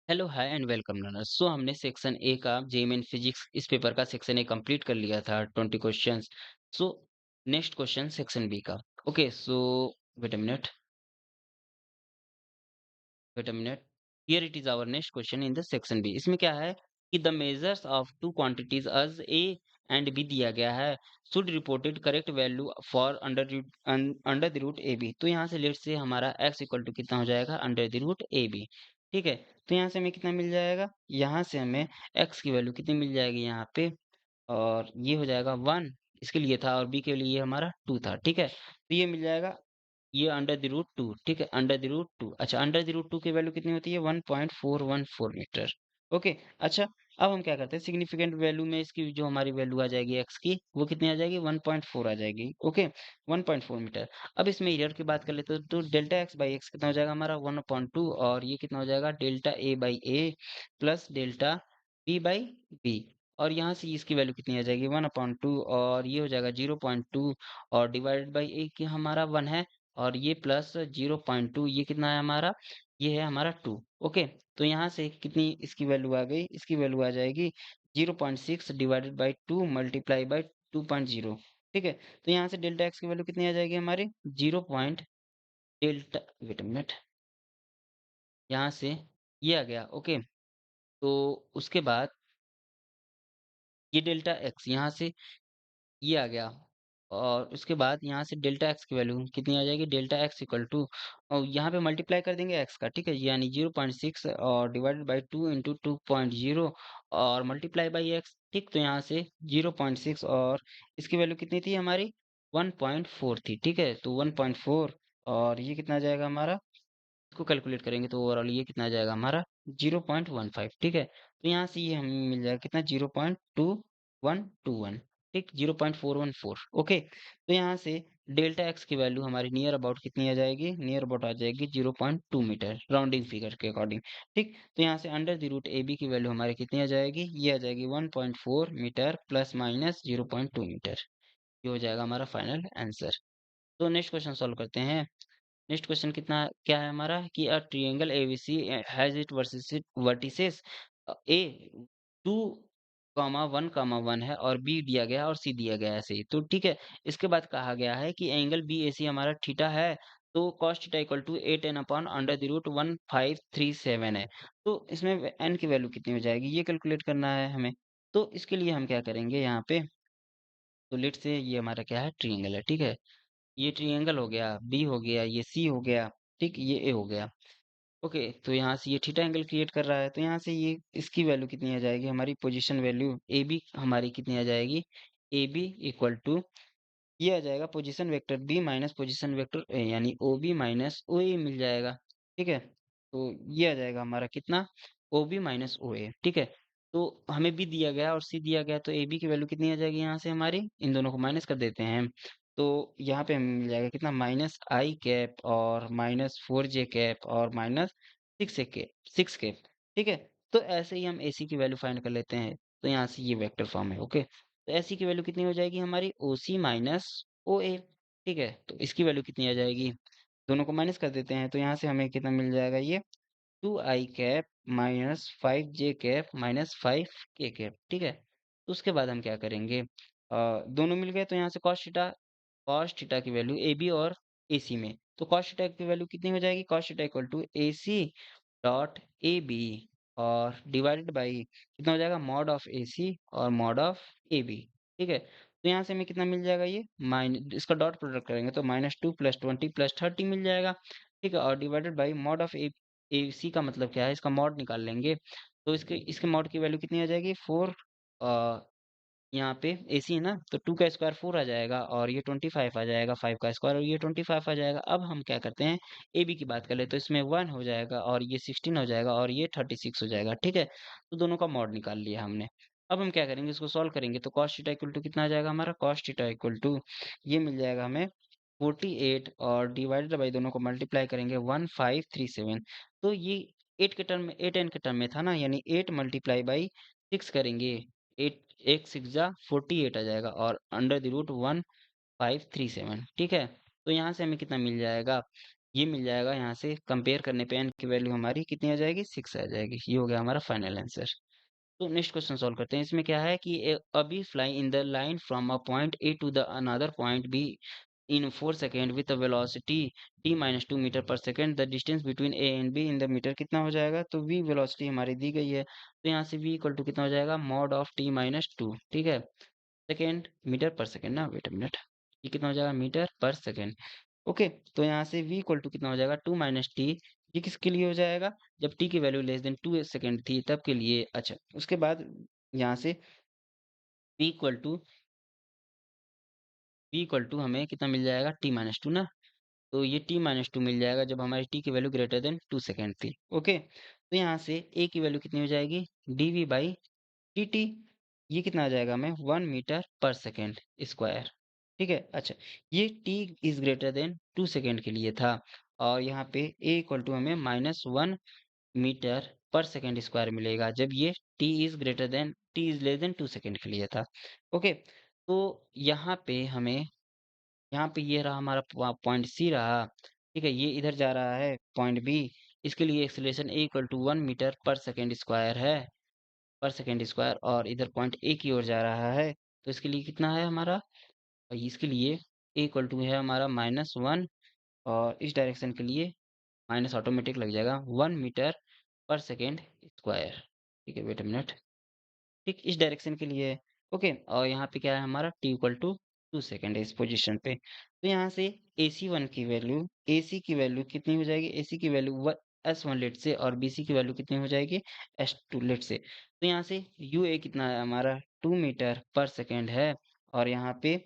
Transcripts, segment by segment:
Hello hi and welcome learners. हमने section A का JEE physics इस पेपर का सेक्शन ए कंप्लीट कर लिया था 20 questions. So next question section B का। Okay so wait a minute wait a minute here it is our next question in the section B. इसमें क्या है कि the measures of two quantities as A and B दिया गया है, should reported correct value for under the root A B. तो यहाँ से लेट से हमारा x इक्वल टू कितना हो जाएगा, under the root A B. ठीक है, तो यहाँ से हमें कितना मिल जाएगा, यहाँ से हमें x की वैल्यू कितनी मिल जाएगी यहाँ पे, और ये हो जाएगा 1 इसके लिए था और b के लिए ये हमारा 2 था। ठीक है, तो ये मिल जाएगा, ये अंडर द रूट 2। ठीक है, अंडर द रूट 2। अच्छा, अंडर द रूट 2 की वैल्यू कितनी होती है, 1.414 मीटर। ओके, अच्छा, अब हम क्या करते हैं, सिग्निफिकेंट वैल्यू में इसकी जो हमारी वैल्यू आ जाएगी x की, वो कितनी आ जाएगी, 1.4 आ जाएगी। Okay, 1.4 metre. अब इसमें एरिया की बात कर लेते हैं, तो डेल्टा एक्स बाई एक्स कितना हो जाएगा हमारा 1/2, और ये कितना हो जाएगा delta A by A plus delta B by B. और यहाँ से इसकी वैल्यू कितनी आ जाएगी 1/2, और ये हो जाएगा 0.2, और डिवाइडेड बाई ए की हमारा 1 है, और ये प्लस 0.2 ये कितना है हमारा, ये है हमारा 2। ओके, तो यहाँ से कितनी इसकी वैल्यू आ गई, इसकी वैल्यू आ जाएगी 0.6 डिवाइडेड बाई 2 मल्टीप्लाई बाई 2.0। ठीक है, तो यहाँ से डेल्टा एक्स की वैल्यू कितनी आ जाएगी हमारी 0 point delta, wait a minute, यहाँ से ये आ गया। ओके, तो उसके बाद ये डेल्टा एक्स यहाँ से ये आ गया, और उसके बाद यहाँ से डेल्टा एक्स की वैल्यू कितनी आ जाएगी, डेल्टा एक्स इक्वल टू, और यहाँ पे मल्टीप्लाई कर देंगे एक्स का। ठीक है, यानी 0.6 और डिवाइडेड बाई 2 इंटू 2.0 और मल्टीप्लाई बाई एक्स। ठीक, तो यहाँ से 0.6 और इसकी वैल्यू कितनी थी हमारी 1.4 थी। ठीक है, तो 1.4, और ये कितना आ जाएगा हमारा, इसको कैलकुलेट करेंगे तो ओवरऑल ये कितना आ जाएगा हमारा 0.15। ठीक है, तो यहाँ से ये हमें मिल जाएगा कितना 0.2121। ठीक, 0.414। ओके, तो यहाँ से डेल्टा एक्स की वैल्यू हमारी नियर अबाउट कितनी आ जाएगी, नियर अबाउट आ जाएगी 0.2 मीटर राउंडिंग फिगर के अकॉर्डिंग। ठीक, तो यहाँ से under the root A B की वैल्यू हमारी कितनी आ जाएगी, ये आ जाएगी 1.4 मीटर प्लस माइनस 0.2 मीटर। ये हो जाएगा हमारा फाइनल आंसर। तो नेक्स्ट क्वेश्चन सॉल्व करते हैं। नेक्स्ट क्वेश्चन कितना क्या है हमारा कि a triangle ABC has it vertices ए 2 1 1 है, और बी दिया गया है और सी दिया गया है ऐसे ही। तो ठीक है, इसके बाद कहा गया है कि एंगल बी ए सी हमारा थीटा है, तो cos theta equal to 8n upon under the root 1537 है। तो इसमें एन की वैल्यू कितनी हो जाएगी, ये कैलकुलेट करना है हमें। तो इसके लिए हम क्या करेंगे यहाँ पे, तो लेट से ये हमारा क्या है, ट्रायंगल है। ठीक है, ये ट्रायंगल हो गया, बी हो गया, ये सी हो गया। ठीक, ये ए हो गया। ओके, तो यहाँ से ये थीटा एंगल क्रिएट कर रहा है, तो यहाँ से ये इसकी वैल्यू कितनी आ जाएगी हमारी, पोजीशन वैल्यू ए बी हमारी कितनी आ जाएगी, ए बी इक्वल टू, ये आ जाएगा position vector B minus position vector A, यानी ओ बी माइनस ओ ए मिल जाएगा। ठीक है, तो ये आ जाएगा हमारा कितना, ओ बी माइनस ओ ए। ठीक है, तो हमें बी दिया गया और सी दिया गया, तो ए बी की वैल्यू कितनी आ जाएगी यहाँ से हमारी, इन दोनों को माइनस कर देते हैं। तो यहाँ पे हमें मिल जाएगा कितना, माइनस आई कैप और माइनस 4 जे कैप और माइनस 6 कैप। ठीक है, तो ऐसे ही हम ए सी की वैल्यू फाइंड कर लेते हैं। तो यहाँ से ये वेक्टर फॉर्म है। ओके, तो ऐसी की वैल्यू कितनी हो जाएगी हमारी, ओ सी माइनस ओ ए। ठीक है, तो इसकी वैल्यू कितनी आ जाएगी, दोनों को माइनस कर देते हैं, तो यहाँ से हमें कितना मिल जाएगा, ये 2i cap minus 5j cap minus 5k cap. ठीक है, तो उसके बाद हम क्या करेंगे, दोनों मिल गए, तो यहाँ से कॉस थीटा की वैल्यू ए बी और ए सी में, तो कॉस थीटा की वैल्यू कितनी हो जाएगी, cos theta equal to A C dot A B, और डिवाइडेड बाई कितना हो जाएगा, मॉड ऑफ ए सी और मॉड ऑफ ए बी। ठीक है, तो यहाँ से हमें कितना मिल जाएगा, ये इसका डॉट प्रोडक्ट करेंगे तो -2 प्लस 20 प्लस 30 मिल जाएगा। ठीक है, और डिवाइडेड बाई मॉड ऑफ ए सी का मतलब क्या है, इसका मॉड निकाल लेंगे, तो इसके इसके मॉड की वैल्यू कितनी आ जाएगी 4। यहाँ पे एसी है ना, तो 2 का स्क्वायर 4 आ जाएगा, और ये 25 आ जाएगा, 5 का स्क्वायर, और ये 25 आ जाएगा। अब हम क्या करते हैं, ए बी की बात कर ले, तो इसमें 1 हो जाएगा, और ये 16 हो जाएगा, और ये 36 हो जाएगा। ठीक है, तो दोनों का मॉड निकाल लिया हमने। अब हम क्या करेंगे, इसको सॉल्व करेंगे, तो कॉस थीटा इक्वल टू कितना आ जाएगा हमारा, कॉस थीटा इक्वल टू, ये मिल जाएगा हमें 48, और डिवाइडेड बाई दोनों को मल्टीप्लाई करेंगे 1537। तो ये 8 के टर्म में, 8 एन के टर्म में था ना, यानी 8 मल्टीप्लाई बाई 6 करेंगे, 8 8 6 जा 48 आ जाएगा, और अंडर द रूट 1537। ठीक है, तो यहाँ से हमें कितना मिल जाएगा, ये मिल जाएगा यहाँ से कंपेयर करने पे एन की वैल्यू हमारी कितनी आ जाएगी 6 आ जाएगी। ये हो गया हमारा फाइनल आंसर। तो नेक्स्ट क्वेश्चन सॉल्व करते हैं। इसमें क्या है कि a bee fly in the line from a point A to the another point B in 4 second with a velocity t minus 2 metre per second. The distance between A and B in the metre कितना हो जाएगा? तो v velocity हमारी दी गई है, तो यहाँ से v इक्वल टू कितना हो जाएगा? मॉड ऑफ t माइनस 2, ठीक है, सेकेंड मीटर पर सेकेंड ना, वेट अ मिनट, ये कितना हो जाएगा? Metre per second. ओके, तो यहाँ से v इक्वल टू कितना हो जाएगा? 2 माइनस टी। ये किसके लिए हो जाएगा? जब t की वैल्यू लेस देन 2 सेकेंड थी तब के लिए। अच्छा, उसके बाद यहाँ से v इक्वल टू हमें कितना मिल जाएगा? t माइनस 2 ना, तो ये t माइनस 2 मिल जाएगा जब हमारी t की वैल्यू ग्रेटर देन 2 सेकेंड थी। ओके, तो यहाँ से a की वैल्यू कितनी हो जाएगी? dv by dt। ये कितना आ जाएगा हमें? 1 मीटर पर सेकेंड स्क्वायर, ठीक है। अच्छा, ये t is greater than 2 second के लिए था, और यहाँ पे a इक्वल टू हमें minus 1 metre per second square मिलेगा जब ये t is less than 2 second के लिए था। ओके, तो यहाँ पे हमें, यहाँ पे ये रहा हमारा पॉइंट सी रहा, ठीक है, ये इधर जा रहा है पॉइंट बी। इसके लिए acceleration a equal to 1 metre per second square है, पर सेकेंड स्क्वायर, और इधर पॉइंट ए की ओर जा रहा है, तो इसके लिए कितना है हमारा? और इसके लिए ए इक्वल टू है हमारा माइनस 1, और इस डायरेक्शन के लिए माइनस ऑटोमेटिक लग जाएगा 1 मीटर पर सेकेंड स्क्वायर, ठीक है, वेट अ मिनट, ठीक, इस डायरेक्शन के लिए है। ओके, और यहाँ पे क्या है हमारा? t इक्वल टू 2 सेकेंड है इस पोजीशन पे। तो यहाँ से AC1 की वैल्यू, AC की वैल्यू कितनी हो जाएगी? AC की वैल्यू S1 लेट से, और BC की वैल्यू कितनी हो जाएगी? S2 लेट से। तो यहाँ से UA कितना है हमारा? 2 मीटर पर सेकेंड है, और यहाँ पे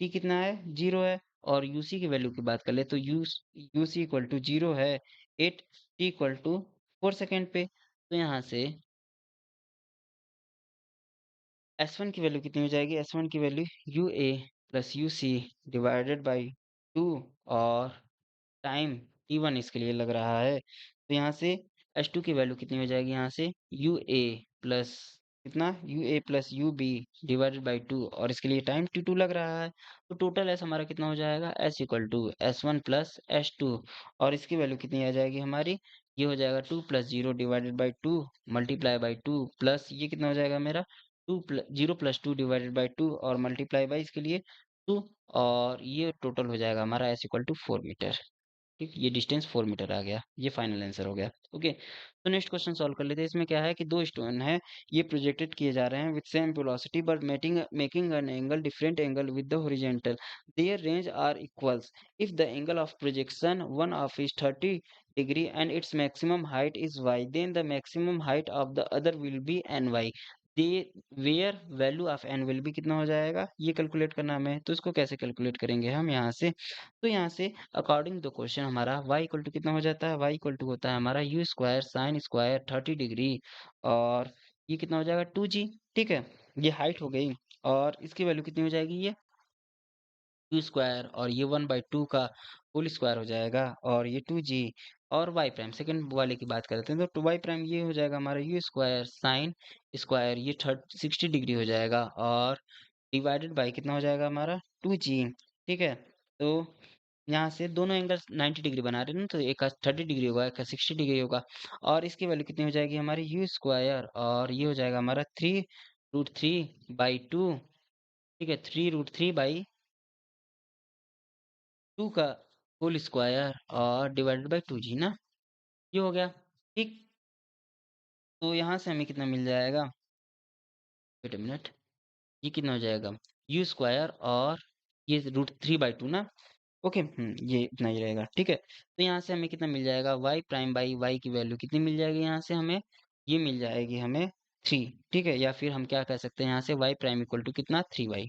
t कितना है? 0 है, और UC की वैल्यू की बात कर ले तो UC इक्वल टू 0 है at t equal to 4 second पे। तो यहाँ से S1 की वैल्यू कितनी हो जाएगी? S1 की value UA plus UC divided by 2, और टाइम T1 इसके लिए लग रहा है। तो यहाँ से S2 की वैल्यू कितनी हो जाएगी? यहाँ से UA प्लस कितना? UA plus UB divided by 2, और इसके लिए टाइम T2 लग रहा है। तो टोटल S हमारा कितना हो जाएगा? S equal to S1 plus S2, और इसकी वैल्यू कितनी आ जाएगी हमारी? ये हो जाएगा 2 plus 0 divided by 2 multiply by 2, plus ये कितना हो जाएगा मेरा? 0 प्लस 2 डिवाइडेड बाई 2, और मल्टीप्लाई बाई इसके लिए 2, और ये टोटल हो जाएगा हमारा S इक्वल टू 4 मीटर। ठीक, ये डिस्टेंस 4 मीटर आ गया, ये फाइनल आंसर हो गया। ओके, तो नेक्स्ट क्वेश्चन सॉल्व कर लेते हैं। इसमें क्या है कि दो स्टोन है, ये प्रोजेक्टेड किए जा रहे हैं with same velocity but making an angle different angle with the horizontal, their range are equals if the angle of projection one of is 30 degree and its maximum height is y, then the maximum height of the other will be ny, they were value of n will be कितना हो जाएगा? ये calculate करना हमें, तो इसको कैसे calculate करेंगे हम यहाँ से? तो यहाँ से अकॉर्डिंग द क्वेश्चन हमारा y इक्वल टू कितना हो जाता है? y इक्वल टू होता है हमारा you square sine square 30 degree, और ये कितना हो जाएगा? 2g, ठीक है, ये हाइट हो गई, और इसकी वैल्यू कितनी हो जाएगी? ये यू स्क्वायर, और ये 1/2 का होल स्क्वायर हो जाएगा, और ये 2g, और y प्राइम सेकंड वाले की बात करते हैं, तो y प्राइम ये हो जाएगा हमारा यू स्क्वायर साइन स्क्वायर, ये 60 डिग्री हो जाएगा, और डिवाइडेड बाई कितना हो जाएगा हमारा? 2g, ठीक है। तो यहाँ से दोनों एंगल 90 डिग्री बना रहे हैं ना, तो एक का 30 डिग्री होगा, एक का 60 डिग्री होगा, और इसकी वैल्यू कितनी हो जाएगी हमारी? यू स्क्वायर, और ये हो जाएगा हमारा 3√3/2, ठीक है, 3√3/2 का होल स्क्वायर, और डिवाइडेड बाई 2g ना, ये हो गया, ठीक। तो यहाँ से हमें कितना मिल जाएगा? वेट अ मिनट, ये कितना हो जाएगा? यू स्क्वायर, और ये √3/2 ना, ओके, ये इतना ही रहेगा, ठीक है। तो यहाँ से हमें कितना मिल जाएगा? y प्राइम बाई y की वैल्यू कितनी मिल जाएगी यहाँ से हमें? ये मिल जाएगी हमें 3, ठीक है, या फिर हम क्या कह सकते हैं यहाँ से y प्राइम इक्वल टू कितना? 3y,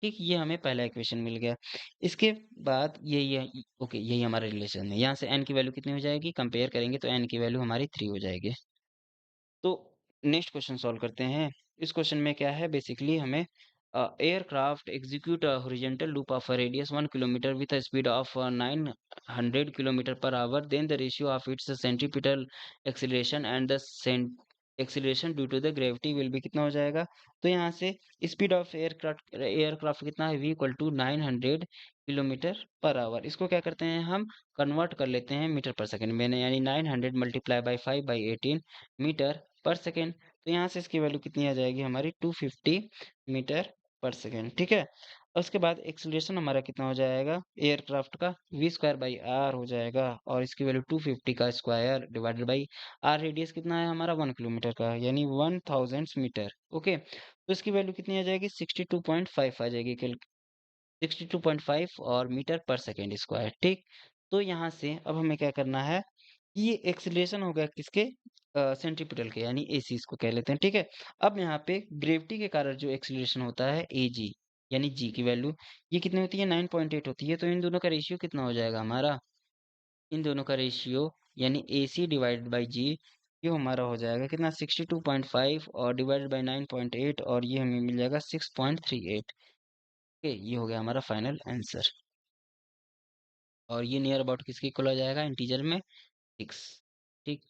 ठीक, ये हमें पहला इक्वेशन मिल गया। इसके बाद ये ओके, यही हमारा रिलेशन है। यहाँ से n की वैल्यू कितनी हो जाएगी? कंपेयर करेंगे तो n की वैल्यू हमारी 3 हो जाएगी। तो नेक्स्ट क्वेश्चन सॉल्व करते हैं। इस क्वेश्चन में क्या है, बेसिकली हमें aircraft execute a horizontal loop of a radius 1 kilometre with a speed of 900 kilometre per hour, then the ratio of its centripetal acceleration and the acceleration due to the gravity will be कितना हो जाएगा? तो यहाँ से speed of aircraft कितना है? v equal to 900 kilometre per hour. इसको क्या करते हैं हम कन्वर्ट कर लेते हैं मीटर पर सेकंड में, यानी 900 मल्टीप्लाई बाई 5/18 मीटर पर सेकंड। तो यहाँ से इसकी वैल्यू कितनी आ जाएगी हमारी 250 मीटर पर सेकंड। ठीक है, और उसके बाद एक्सीलरेशन हमारा कितना हो जाएगा एयरक्राफ्ट का वी स्क्वायर बाई आर हो जाएगा, और इसकी वैल्यू 250 का square divided by R, radius कितना है हमारा 1 किलोमीटर का, यानी 1000 मीटर। ओके, तो इसकी वैल्यू कितनी आ जाएगी 62.5 आ जाएगी, 62.5 और मीटर पर सेकेंड स्क्वायर। ठीक, तो यहाँ से अब हमें क्या करना है, ये एक्सीलरेशन हो गया किसके सेंट्रीपिटल के, यानी एसी इसको कह लेते हैं। ठीक है, अब यहाँ पे ग्रेविटी के कारण जो एक्सीलरेशन होता है ए जी, यानी जी की वैल्यू ये कितनी होती है 9.8 होती है। तो इन दोनों का रेशियो कितना हो जाएगा हमारा, इन दोनों का रेशियो यानी ए सी डिवाइडेड बाई जी, ये हमारा हो जाएगा कितना 62.5 और डिवाइडेड बाई 9.8, और ये हमें मिल जाएगा 6.38। ओके, ये हो गया हमारा फाइनल आंसर, और ये नियर अबाउट किसके इक्वल हो जाएगा इंटीजर में 6। ठीक,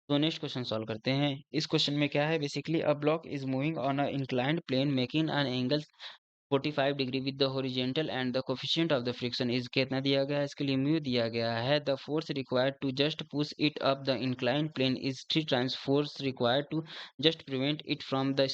तो नेक्स्ट क्वेश्चन सॉल्व करते हैं। इस क्वेश्चन में क्या है, basically a block is moving on a inclined plane making an angle 45 degree with the horizontal and the coefficient of the friction is, कितना दिया गया है, इसके लिए म्यू दिया गया है। The force required to just push it up the inclined plane is 3 times force required to just prevent it from the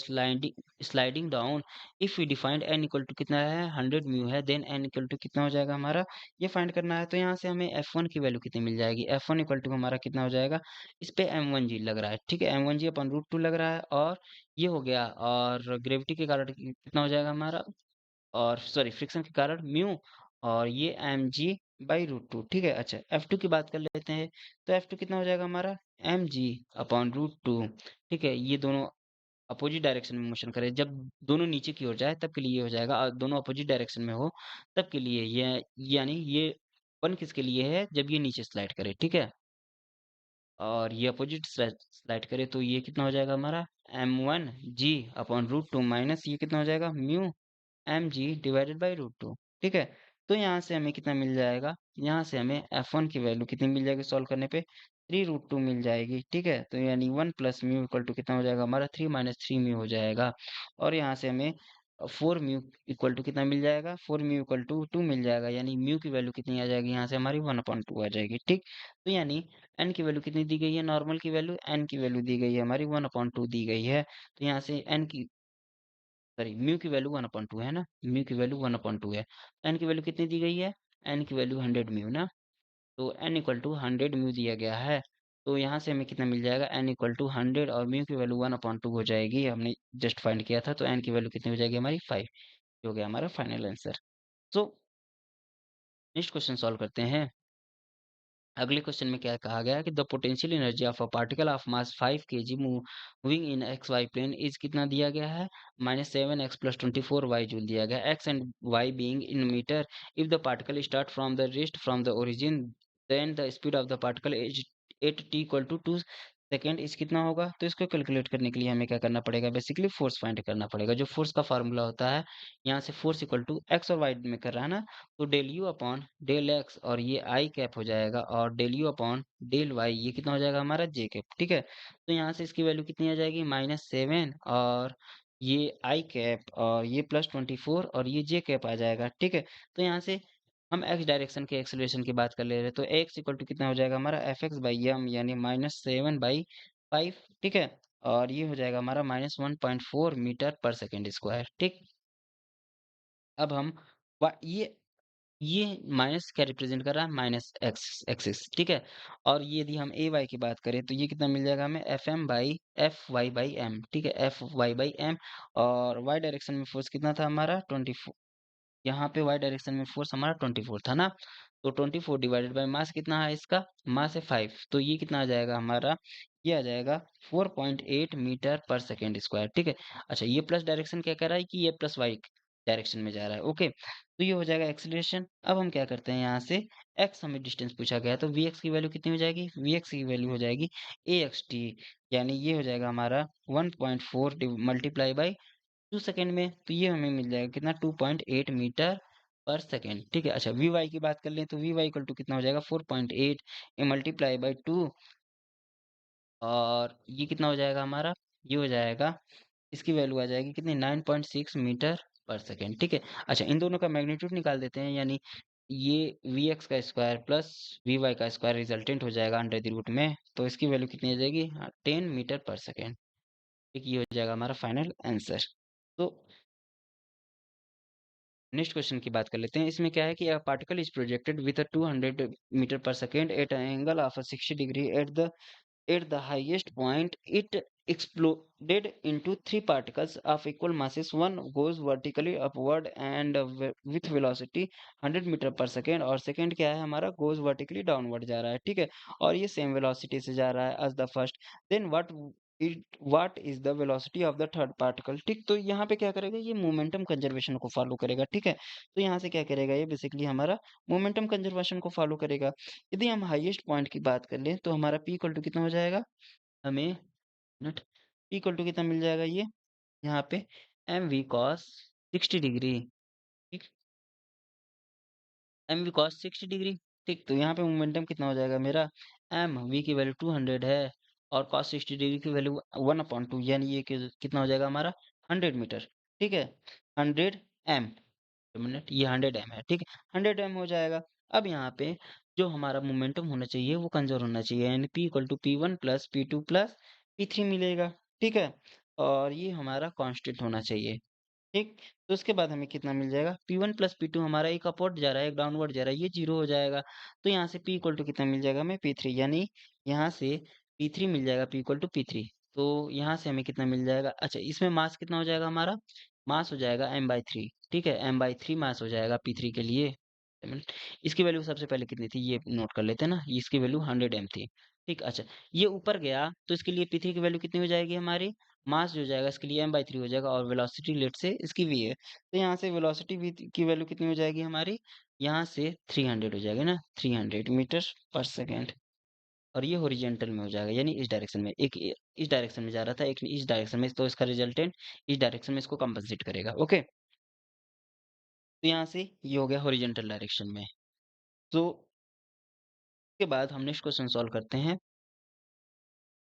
sliding down. If we defined n equal to कितना है 100 म्यू है, then N equal to कितना हो जाएगा हमारा, ये find करना है। तो यहाँ से हमें F1 की वैल्यू कितनी मिल जाएगी, F1 इक्वल टू हमारा कितना हो जाएगा, इस पे M1G लग रहा है। ठीक है, M1G अपन √2 लग रहा है, और ये हो गया, और ग्रेविटी के कारण कितना हो जाएगा हमारा, और सॉरी फ्रिक्शन के कारण म्यू, और ये एम जी बाई √2। ठीक है, अच्छा F2 की बात कर लेते हैं। तो F2 कितना हो जाएगा हमारा एम जी अपॉन √2। ठीक है, ये दोनों अपोजिट डायरेक्शन में मोशन करे, जब दोनों नीचे की ओर जाए तब के लिए ये हो जाएगा, और दोनों अपोजिट डायरेक्शन में हो तब के लिए ये, यानी ये वन किसके लिए है, जब ये नीचे स्लाइड करे। ठीक है, और ये अपोजिट स्लाइड करे, तो ये कितना हो जाएगा हमारा M1G अपॉन √2 माइनस ये कितना हो जाएगा म्यू mg डिवाइडेड बाई √2। ठीक है, तो यहाँ से हमें कितना मिल जाएगा, यहाँ से हमें F1 की वैल्यू कितनी मिल जाएगी सॉल्व करने पे 3√2 मिल जाएगी। ठीक है, तो यानी 1 प्लस म्यू इक्वल टू कितना हो जाएगा हमारा 3 माइनस 3 म्यू हो जाएगा, और यहाँ से हमें 4 म्यू इक्वल टू कितना मिल जाएगा, 4 म्यू इक्वल टू 2 मिल जाएगा, यानी म्यू की वैल्यू कितनी आ जाएगी यहाँ से हमारी 1/2 आ जाएगी। ठीक, तो यानी एन की वैल्यू कितनी दी गई है, नॉर्मल की वैल्यू एन की वैल्यू दी गई है हमारी 1/2 दी गई है। तो यहाँ से एन की सॉरी म्यू की वैल्यू 1/2 है ना, म्यू की वैल्यू 1/2 है। एन की वैल्यू कितनी दी गई है, एन की वैल्यू 100 म्यू ना, तो एन इक्वल टू 100 म्यू दिया गया है। तो यहाँ से हमें कितना मिल जाएगा, एन इक्वल टू 100 और म्यू की वैल्यू 1/2 हो जाएगी, हमने जस्ट फाइंड किया था। तो एन की वैल्यू कितनी हो जाएगी हमारी 5, हो गया हमारा फाइनल आंसर। सो नेक्स्ट क्वेश्चन सॉल्व करते हैं। अगले क्वेश्चन में क्या कहा गया है कि the potential energy of a particle of mass 5 kg moving in X Y plane is कितना दिया गया है, -7 x प्लस 24 y जूल दिया गया, X and Y being in metre. If the particle start from the rest from the origin, then the speed of the particle is at T equal to 2 second is कितना होगा। तो इसको calculate करने के लिए हमें क्या करना पड़ेगा, बेसिकली फोर्स फाइंड करना पड़ेगा। जो फोर्स का फार्मूला होता है, यहाँ से फोर्स इक्वल टू एक्स और वाई में कर रहा है ना, तो del U upon del X, और ये आई कैप हो जाएगा, और del U upon del Y ये कितना हो जाएगा हमारा जे कैप। ठीक है, तो यहाँ से इसकी वैल्यू कितनी आ जाएगी -7, और ये आई कैप और ये +24 और ये जे कैप आ जाएगा। ठीक है, तो यहाँ से हम एक्स डायरेक्शन के एक्सेलरेशन की बात कर ले रहे हैं, तो एक्स इक्वल टू कितना हो जाएगा हमारा Fx/m, यानी -7/5। ठीक है, और ये हो जाएगा हमारा -1.4 मीटर पर सेकेंड स्क्वायर। ठीक, अब हम ये माइनस क्या रिप्रेजेंट कर रहा है, माइनस एक्स एक्सिस। ठीक है, और ये यदि हम ए वाई की बात करें तो ये कितना मिल जाएगा हमें F/F/y/m। ठीक है, F/y/m, और वाई डायरेक्शन में फोर्स कितना था हमारा 24, यहाँ पे वाई डायरेक्शन में फोर्स हमारा 24 था ना, तो 24 डिवाइडेड बाय मास कितना है इसका, मास है 5, तो ये कितना आ जाएगा हमारा, ये आ जाएगा 4.8 मीटर पर सेकेंड स्क्वायर। ठीक है, अच्छा ये प्लस डायरेक्शन क्या कर रहा है कि ये प्लस वाई डायरेक्शन में जा रहा है। ओके, तो ये हो जाएगा एक्सीलरेशन। अब हम क्या करते हैं, यहाँ से एक्स हमें डिस्टेंस पूछा गया है, तो वी एक्स की वैल्यू कितनी हो जाएगी, वी एक्स की वैल्यू हो जाएगी ए एक्स टी, यानी ये हो जाएगा हमारा 1.4 मल्टीप्लाई बाई 2 सेकेंड में, तो ये हमें मिल जाएगा कितना 2.8 मीटर पर सेकेंड। ठीक है, अच्छा वी वाई की बात कर लें तो वी वाई इक्वल टू कितना हो जाएगा 4.8 मल्टीप्लाई बाई 2, और ये कितना हो जाएगा हमारा, ये हो जाएगा इसकी वैल्यू आ जाएगी कितनी 9.6 मीटर पर सेकंड, ठीक है। अच्छा, इन दोनों का मैग्नीट्यूड निकाल देते हैं, यानी ये Vx का स्क्वायर प्लस Vy का स्क्वायर रिजल्टेंट हो जाएगा अंडर द रूट में, तो इसकी वैल्यू कितनी आ जाएगी? 10 मीटर पर सेकेंड। ठीक, ये हो जाएगा हमारा फाइनल आंसर। तो नेक्स्ट क्वेश्चन की बात कर लेते हैं। इसमें क्या है कि particle is projected with 200 metre per second at angle of 60 degree at the highest point, it exploded into three particles of equal masses. One goes vertically upward and with velocity 100 metre per second, और second क्या है हमारा? goes vertically downward जा रहा है, ठीक है, और ये सेम वेलोसिटी से जा रहा है as the first. Then what is the velocity of the third particle? ठीक, तो यहाँ पे क्या करेगा? ये मोमेंटम कंजर्वेशन को फॉलो करेगा, ठीक है। तो यहाँ से क्या करेगा? ये बेसिकली हमारा मोमेंटम कंजर्वेशन को फॉलो करेगा। यदि हम हाईएस्ट पॉइंट की बात कर लें तो हमारा p इक्वल टू कितना हो जाएगा? हमें नट p इक्वल टू कितना मिल जाएगा? ये यहाँ पे एम वी कॉस 60 डिग्री, ठीक, एम वी कॉस 60 डिग्री, ठीक। तो यहाँ पे मोमेंटम कितना हो जाएगा मेरा? एम वी की वैल्यू 200 है और कॉस 60 डिग्री की वैल्यू 1/2, यानी ये कितना हो जाएगा हमारा? 100 मीटर, ठीक है, 100 एम मिनट, ये 100 एम है, ठीक है, 100 एम हो जाएगा। अब यहाँ पे जो हमारा मोमेंटम होना चाहिए वो कंजर्व होना चाहिए, यानी p equal to P1 plus P2 plus P3 मिलेगा, ठीक है, और ये हमारा कांस्टेंट होना चाहिए, ठीक। तो उसके बाद हमें कितना मिल जाएगा? P1 प्लस P2 हमारा एक अपवर्ड जा रहा है, एक डाउनवर्ड जा रहा है, ये 0 हो जाएगा। तो यहाँ से p इक्वल टू कितना मिल जाएगा हमें? P3, यानी यहाँ से P3 मिल जाएगा, p इक्वल टू P3। तो यहाँ से हमें कितना मिल जाएगा? अच्छा, इसमें मास कितना हो जाएगा हमारा? मास हो जाएगा m/3, ठीक है, m/3 मास हो जाएगा P3 के लिए। मिनट, इसकी वैल्यू सबसे पहले कितनी थी ये नोट कर लेते हैं ना, इसकी वैल्यू 100 एम थी, ठीक। अच्छा, ये ऊपर गया तो इसके लिए P3 की वैल्यू कितनी हो जाएगी हमारी? मास जो जाएगा इसके लिए m/3 हो जाएगा, और वेलोसिटी लेट से इसकी v है, तो यहाँ से वेलोसिटी v की वैल्यू कितनी हो जाएगी हमारी? यहाँ से 300 हो जाएगी ना, 300 मीटर पर सेकेंड, और ये हॉरिजेंटल में हो जाएगा, यानी इस डायरेक्शन में, एक इस डायरेक्शन में जा रहा था, एक इस डायरेक्शन में, तो इसका रिजल्टेंट इस डायरेक्शन में इसको कंपनसेट करेगा, ओके। तो यहाँ से ये हो गया हॉरिजेंटल डायरेक्शन में। तो उसके बाद हम नेक्स्ट क्वेश्चन सॉल्व करते हैं।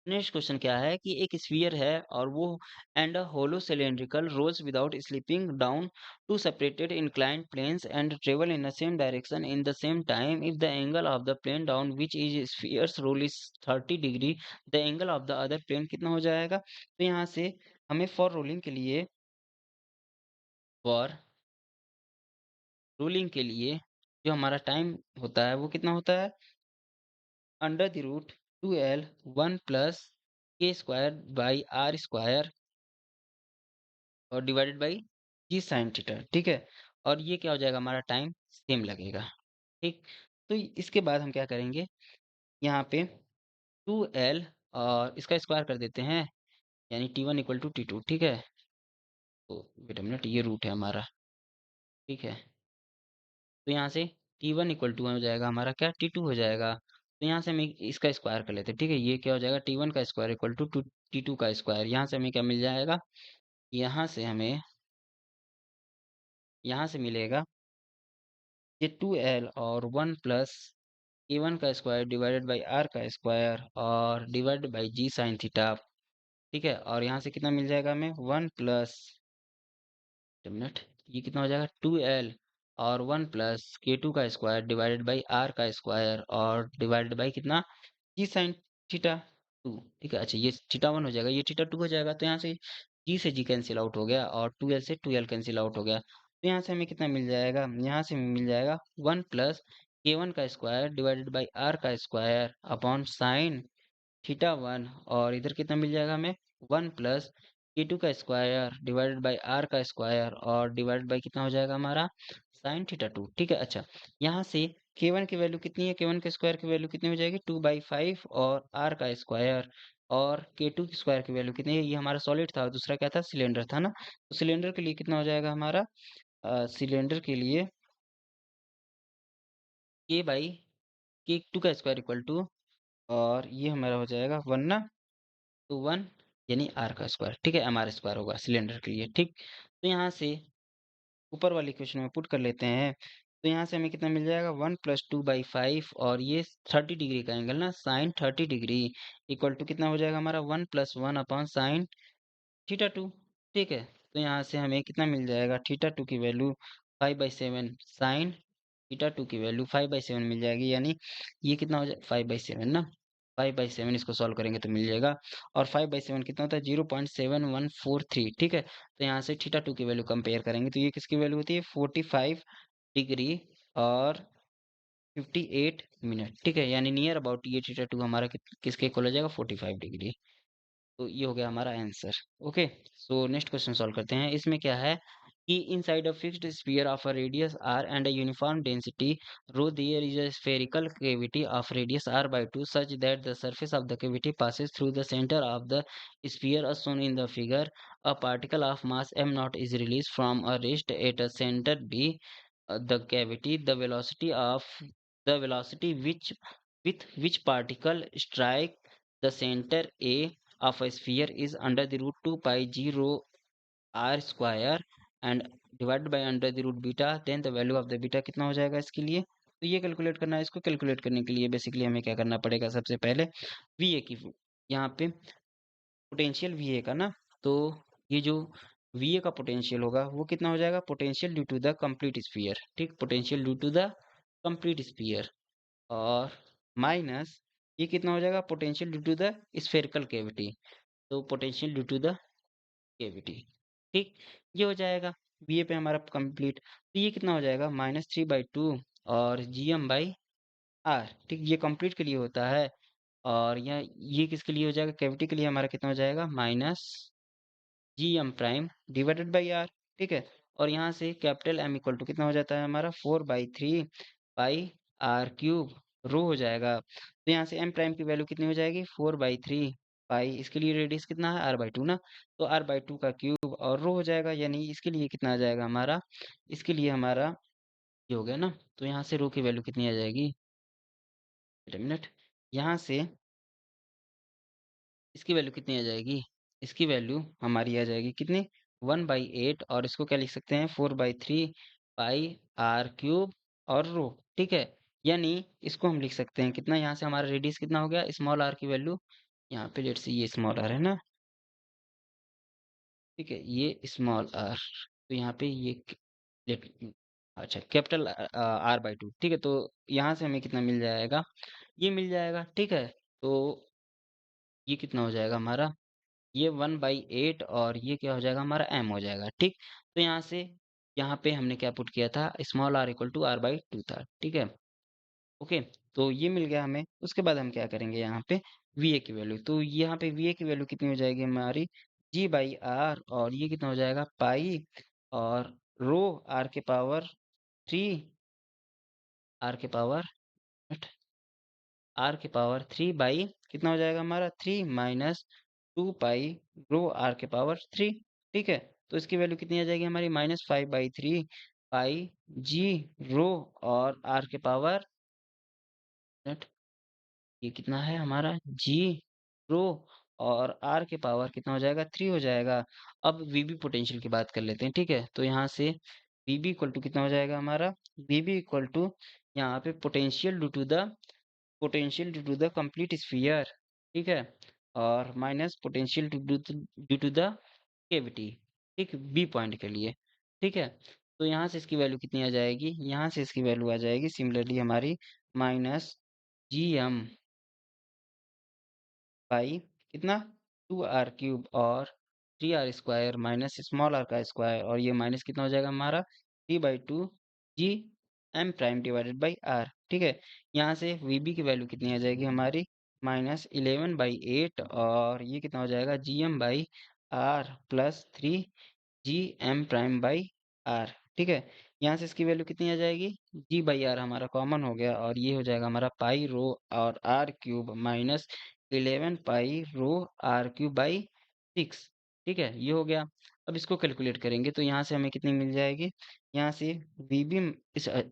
नेक्स्ट क्वेश्चन क्या है कि एक स्फीयर है और वो and a hollow cylindrical rolls without slipping down two separated inclined planes and travel in the same direction in the same time if the angle of the plane down which is spheres roll is 30 degree, the angle of the other plane कितना हो जाएगा? तो यहाँ से हमें for rolling के लिए, for rolling के लिए जो हमारा टाइम होता है वो कितना होता है? Under the root 2l 1 plus k square by r square और divided by ji sine theta, ठीक है, और ये क्या हो जाएगा? हमारा टाइम सेम लगेगा, ठीक। तो इसके बाद हम क्या करेंगे? यहाँ पे 2l और इसका स्क्वायर कर देते हैं, यानी t1 इक्वल टू t2, ठीक है। तो वेट अ मिनट, ये रूट है हमारा, ठीक है। तो यहाँ से t1 इक्वल टू हो जाएगा हमारा क्या? t2 हो जाएगा। तो यहाँ से हम इसका स्क्वायर कर लेते हैं, ठीक है, ये क्या हो जाएगा? t1 का स्क्वायर इक्वल टू t2 का स्क्वायर। यहाँ से हमें क्या मिल जाएगा? यहाँ से हमें, यहाँ से मिलेगा ये 2l और 1 प्लस a1 का स्क्वायर डिवाइडेड बाई r का स्क्वायर और divided by ji sine theta, ठीक है, और यहाँ से कितना मिल जाएगा हमें? 1 प्लस मिनट, ये कितना हो जाएगा? 2l और 1 प्लस k2 का स्क्वायर डिवाइडेड बाई r का स्क्वायर और डिवाइडेड बाई कितना? जी साइन थीटा 2, ठीक है। अच्छा, ये थीटा 1 हो जाएगा, ये थीटा 2 हो जाएगा, तो यहाँ से जी से जी कैंसिल आउट हो गया और 2l से 2l कैंसिल आउट हो गया। तो यहाँ से हमें कितना मिल जाएगा? यहाँ से हमें मिल जाएगा 1 प्लस k1 का स्क्वायर डिवाइडेड बाई r का स्क्वायर अपॉन साइन थीटा 1, और इधर कितना मिल जाएगा हमें? 1 प्लस k2 का स्क्वायर डिवाइडेड बाई r का स्क्वायर और डिवाइडेड बाई कितना हो जाएगा हमारा? साइन थीटा 2, ठीक है। अच्छा, यहाँ से k1 की वैल्यू कितनी है? k1 के स्क्वायर की वैल्यू कितनी हो जाएगी? 2/5 और r का स्क्वायर, और k2 की स्क्वायर की वैल्यू कितनी है? ये हमारा सॉलिड था और दूसरा क्या था? सिलेंडर था ना। तो सिलेंडर के लिए कितना हो जाएगा हमारा? सिलेंडर के लिए k/k2 का स्क्वायर इक्वल टू, और ये हमारा हो जाएगा 1 ना, तो 1 यानी r का स्क्वायर, ठीक है, mr स्क्वायर होगा सिलेंडर के लिए, ठीक। तो यहाँ से ऊपर वाले इक्वेशन में पुट कर लेते हैं, तो यहाँ से हमें कितना मिल जाएगा? 1 प्लस 2/5 और ये 30 डिग्री का एंगल ना, साइन 30 डिग्री इक्वल टू कितना हो जाएगा हमारा? 1 प्लस 1 अपॉन साइन थीटा 2, ठीक है। तो यहाँ से हमें कितना मिल जाएगा, थीटा 2 की वैल्यू 5/7 साइन थीटा 2 की वैल्यू 5/7 मिल जाएगी, यानी ये कितना हो जाए 5/7 ना, 5/7 इसको सॉल्व करेंगे तो मिल जाएगा। और 5/7 कितना होता है 0.7143, ठीक है। तो यहाँ से थीटा 2 की वैल्यू कंपेयर करेंगे तो ये किसकी वैल्यू होती है 45 डिग्री और 58 मिनट, ठीक है। यानी नियर अबाउट ये थीटा 2 हमारा किसके इक्वल हो जाएगा 45 डिग्री। तो ये हो गया हमारा answer. Okay, so next question solve करते हैं। इसमें क्या है कि inside a fixed sphere of a radius r and a uniform density rho there is a spherical cavity of radius r/2 such that the surface of the cavity passes through the center of the sphere as shown in the figure. A particle of mass m naught is released from a rest at a center b the cavity. The velocity which with which particle strike the center a of a sphere is under the root 2 pi g rho r square and divided by under the root beta, then the value of the beta कितना हो जाएगा इसके लिए। तो ये calculate करना है। इसको कैलकुलेट करने के लिए बेसिकली हमें क्या करना पड़ेगा, सबसे पहले वी ए की यहाँ पे पोटेंशियल वी ए का ना, तो ये जो वी ए का पोटेंशियल होगा वो कितना हो जाएगा, potential due to the complete sphere, ठीक, potential due to the complete sphere. और माइनस ये कितना हो जाएगा, potential due to the spherical cavity, तो potential due to the cavity, ठीक, ये हो जाएगा बीए पे हमारा कंप्लीट। तो ये कितना हो जाएगा -3/2 और GM/R, ठीक, ये कंप्लीट के लिए होता है। और ये किसके लिए हो जाएगा, कैविटी के लिए हमारा कितना हो जाएगा -GM' डिवाइडेड बाई R, ठीक है। और यहाँ से कैपिटल M इक्वल टू कितना हो जाता है हमारा 4/3 पाई R³ रो हो जाएगा। तो यहाँ से M' की वैल्यू कितनी हो जाएगी 4/3 पाई, इसके लिए रेडियस कितना है R/2 ना, तो R/2 का क्यूब और रो हो जाएगा, यानी इसके लिए कितना आ जाएगा हमारा, इसके लिए हमारा ये हो गया ना। तो यहाँ से रो की वैल्यू कितनी आ जाएगी, वेट अ मिनट, यहाँ से इसकी वैल्यू कितनी आ जाएगी, इसकी वैल्यू हमारी आ जाएगी कितनी 1/8, और इसको क्या लिख सकते हैं 4/3 पाई R³ और रो, ठीक है। यानी इसको हम लिख सकते हैं कितना, यहाँ से हमारा रेडियस कितना हो गया, स्मॉल r की वैल्यू, यहाँ पे लेट्स से ये स्मॉल r है ना, ठीक है, ये स्मॉल r, तो यहाँ पे ये लेट अच्छा कैपिटल R/2, ठीक है। तो यहाँ से हमें कितना मिल जाएगा, ये मिल जाएगा, ठीक है। तो ये कितना हो जाएगा हमारा, ये 1/8 और ये क्या हो जाएगा हमारा m हो जाएगा, ठीक। तो यहाँ से यहाँ पे हमने क्या पुट किया था, small r equal to R/2 था, ठीक है। ओके, तो ये मिल गया हमें। उसके बाद हम क्या करेंगे यहाँ पे VA की वैल्यू, तो यहाँ पे VA की वैल्यू कितनी हो जाएगी हमारी G/R, और ये कितना हो जाएगा पाई और रो R के पावर R³ बाई कितना हो जाएगा हमारा 3 माइनस 2 पाई रो R³, ठीक है। तो इसकी वैल्यू कितनी आ जाएगी हमारी -5/3 पाई जी रो और R², ये कितना है हमारा जी रो और R² कितना हो जाएगा 3 हो जाएगा। अब VB पोटेंशियल की बात कर लेते हैं, ठीक है। तो यहाँ से VB इक्वल टू कितना हो जाएगा हमारा, VB इक्वल टू यहाँ पे potential due to the complete sphere, ठीक है, और minus potential due to the cavity, ठीक, बी पॉइंट के लिए, ठीक है। तो यहाँ से इसकी वैल्यू कितनी आ जाएगी, यहाँ से इसकी वैल्यू आ जाएगी सिमिलरली हमारी -GM बाई कितना 2R³ और 3R² माइनस स्मॉल r का स्क्वायर, और ये माइनस कितना हो जाएगा हमारा 3/2 GM' डिवाइडेड बाई R, ठीक है। यहाँ से VB की वैल्यू कितनी आ जाएगी हमारी -11/8, और ये कितना हो जाएगा GM/R plus 3 GM' by R, ठीक है। यहाँ से इसकी वैल्यू कितनी आ जाएगी G/R हमारा कॉमन हो गया, और ये हो जाएगा हमारा पाई रो और R³ माइनस 11 पाई रो R³/6, ठीक है, ये हो गया। अब इसको कैलकुलेट करेंगे तो यहाँ से हमें कितनी मिल जाएगी, यहाँ से VB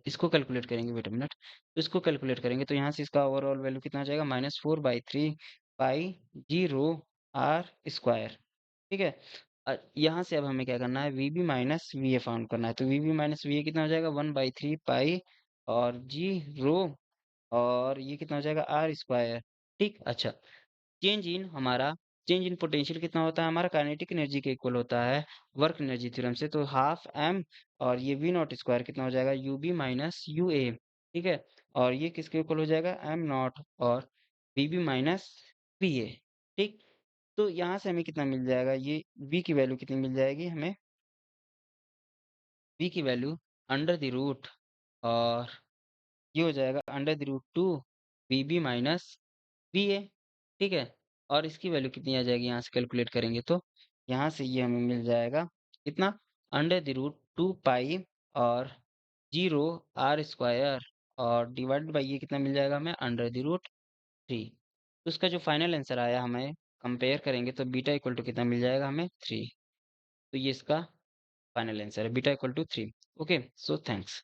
इसको कैलकुलेट करेंगे, वेट अ मिनट, तो इसको कैलकुलेट करेंगे तो यहाँ से इसका ओवरऑल वैल्यू कितना आ जाएगा -4/3 पाई जी रो R², ठीक है। यहाँ से अब हमें क्या करना है VB माइनस VA फाउंड करना है, तो VB माइनस VA कितना हो जाएगा 1/3 पाई और जी रो और ये कितना हो जाएगा R², ठीक। अच्छा, चेंज इन हमारा चेंज इन पोटेंशियल कितना होता है हमारा काइनेटिक एनर्जी के इक्वल होता है वर्क एनर्जी थ्योरम से, तो हाफ एम और ये वी नॉट स्क्वायर कितना हो जाएगा यूबी माइनस यूए, ठीक है। और ये किसके इक्वल हो जाएगा एम नॉट और बीबी माइनस बीए, ठीक। तो यहाँ से हमें कितना मिल जाएगा, ये वी की वैल्यू कितनी मिल जाएगी हमें, वी की वैल्यू अंडर द रूट और ये हो जाएगा under the root two B B minus B A, ठीक है। और इसकी वैल्यू कितनी आ जाएगी यहाँ से कैलकुलेट करेंगे तो यहाँ से ये हमें मिल जाएगा कितना अंडर द रूट टू पाई और जीरो आर स्क्वायर और डिवाइडेड बाई ये कितना मिल जाएगा हमें अंडर द रूट थ्री। तो उसका जो फाइनल आंसर आया हमें कंपेयर करेंगे तो बीटा इक्वल टू कितना मिल जाएगा हमें थ्री। तो ये इसका फाइनल आंसर है beta equal to three. Okay, so thanks.